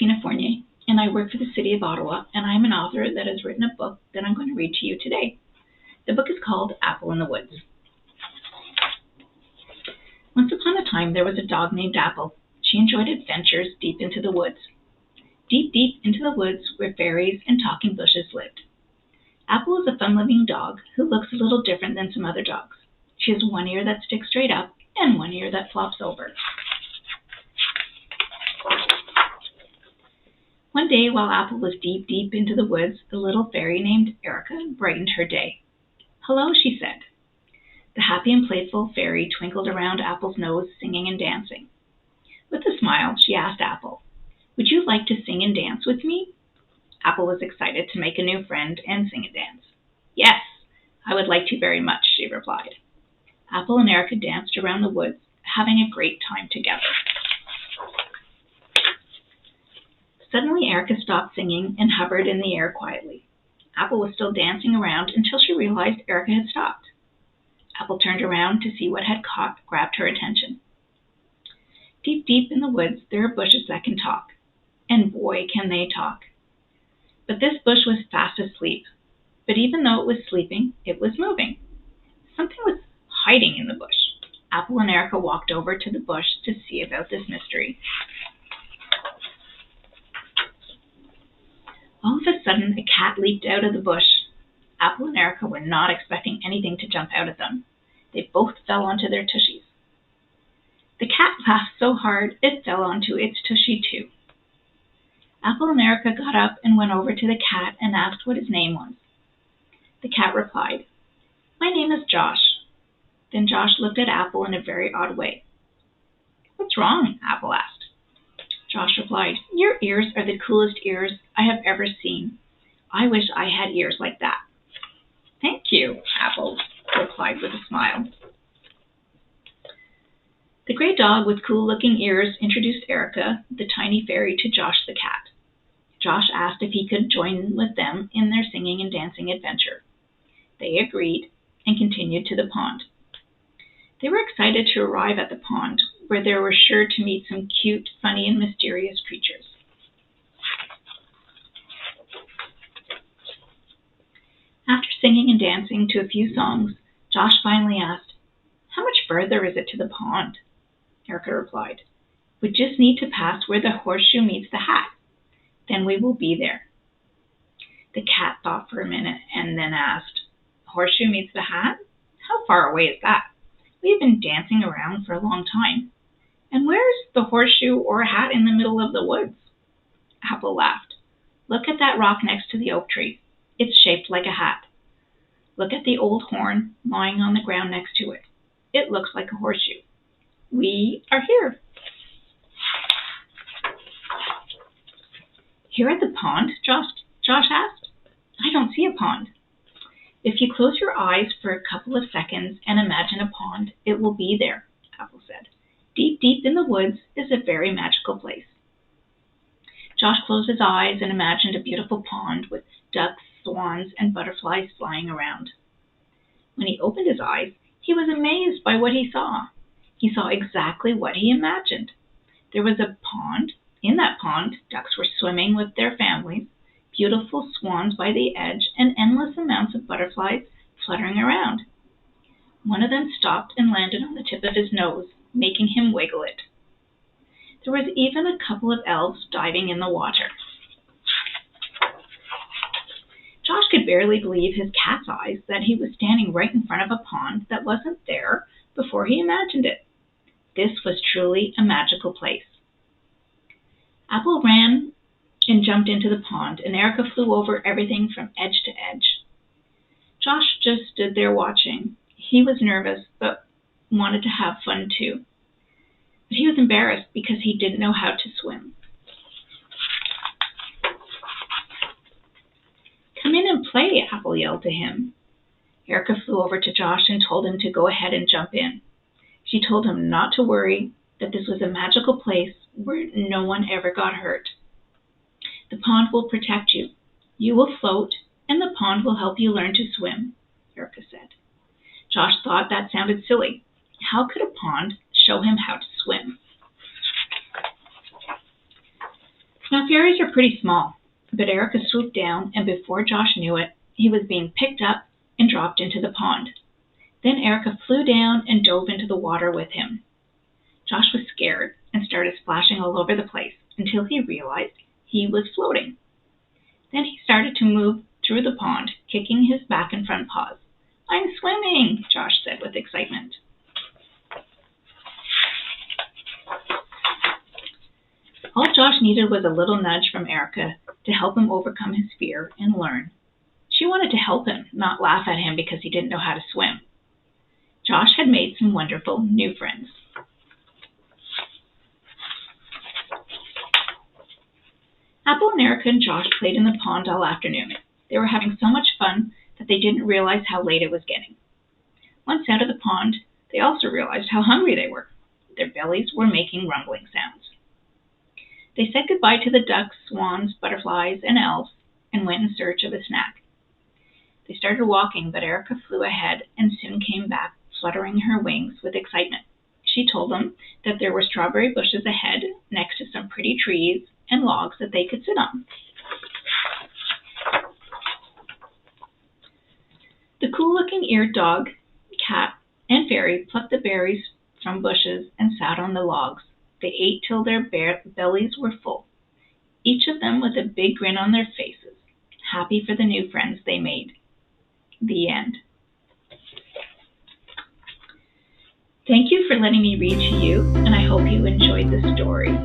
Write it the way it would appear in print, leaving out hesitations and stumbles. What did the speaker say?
Tina Fournier, and I work for the City of Ottawa, and I'm an author that has written a book that I'm going to read to you today. The book is called Apple in the Woods. Once upon a time, there was a dog named Apple. She enjoyed adventures deep into the woods. Deep, deep into the woods where fairies and talking bushes lived. Apple is a fun-loving dog who looks a little different than some other dogs. She has one ear that sticks straight up and one ear that flops over. One day, while Apple was deep, deep into the woods, a little fairy named Erica brightened her day. "Hello," she said. The happy and playful fairy twinkled around Apple's nose, singing and dancing. With a smile, she asked Apple, "Would you like to sing and dance with me?" Apple was excited to make a new friend and sing and dance. "Yes, I would like to very much," she replied. Apple and Erica danced around the woods, having a great time together. Suddenly, Erica stopped singing and hovered in the air quietly. Apple was still dancing around until she realized Erica had stopped. Apple turned around to see what had grabbed her attention. Deep, deep in the woods, there are bushes that can talk. And boy, can they talk. But this bush was fast asleep. But even though it was sleeping, it was moving. Something was hiding in the bush. Apple and Erica walked over to the bush to see about this mystery. All of a sudden, a cat leaped out of the bush. Apple and Erica were not expecting anything to jump out at them. They both fell onto their tushies. The cat laughed so hard it fell onto its tushy too. Apple and Erica got up and went over to the cat and asked what his name was. The cat replied, "My name is Josh." Then Josh looked at Apple in a very odd way. "What's wrong?" Apple asked. Josh replied, "Your ears are the coolest ears I have ever seen. I wish I had ears like that." "Thank you," Apple replied with a smile. The gray dog with cool-looking ears introduced Erica, the tiny fairy, to Josh the cat. Josh asked if he could join with them in their singing and dancing adventure. They agreed and continued to the pond. They were excited to arrive at the pond, where they were sure to meet some cute, funny, and mysterious creatures. After singing and dancing to a few songs, Josh finally asked, "How much further is it to the pond?" Erica replied, "We just need to pass where the horseshoe meets the hat. Then we will be there." The cat thought for a minute and then asked, "Horseshoe meets the hat? How far away is that? We've been dancing around for a long time. And where's the horseshoe or hat in the middle of the woods?" Apple laughed. "Look at that rock next to the oak tree. It's shaped like a hat. Look at the old horn lying on the ground next to it. It looks like a horseshoe. We are here." "Here at the pond?" Josh asked. "I don't see a pond." "If you close your eyes for a couple of seconds and imagine a pond, it will be there," Apple said. "Deep, deep in the woods is a very magical place." Josh closed his eyes and imagined a beautiful pond with ducks, swans, and butterflies flying around. When he opened his eyes, he was amazed by what he saw. He saw exactly what he imagined. There was a pond. In that pond, ducks were swimming with their families, beautiful swans by the edge, and endless amounts of butterflies fluttering around. One of them stopped and landed on the tip of his nose, making him wiggle it. There was even a couple of elves diving in the water. Josh could barely believe his cat's eyes that he was standing right in front of a pond that wasn't there before he imagined it. This was truly a magical place. Apple ran and jumped into the pond, and Erica flew over everything from edge to edge. Josh just stood there watching. He was nervous, but wanted to have fun too. But he was embarrassed because he didn't know how to swim. "Come in and play," Apple yelled to him. Erica flew over to Josh and told him to go ahead and jump in. She told him not to worry, that this was a magical place where no one ever got hurt. "The pond will protect you. You will float, and the pond will help you learn to swim," Erica said. Josh thought that sounded silly. How could a pond show him how to swim? Now, fairies are pretty small, but Erica swooped down, and before Josh knew it, he was being picked up and dropped into the pond. Then Erica flew down and dove into the water with him. Josh was scared and started splashing all over the place until he realized he was floating. Then he started to move through the pond, kicking his back and front paws. "I'm swimming," Josh said with excitement. All Josh needed was a little nudge from Erica to help him overcome his fear and learn. She wanted to help him, not laugh at him because he didn't know how to swim. Josh had made some wonderful new friends. Apple and Erica and Josh played in the pond all afternoon. They were having so much fun that they didn't realize how late it was getting. Once out of the pond, they also realized how hungry they were. Their bellies were making rumbling sounds. They said goodbye to the ducks, swans, butterflies, and elves and went in search of a snack. They started walking, but Erica flew ahead and soon came back, fluttering her wings with excitement. She told them that there were strawberry bushes ahead next to some pretty trees and logs that they could sit on. The cool-looking eared dog, cat, and fairy plucked the berries from bushes and sat on the logs. They ate till their bellies were full, each of them with a big grin on their faces, happy for the new friends they made. The end. Thank you for letting me read to you, and I hope you enjoyed the story.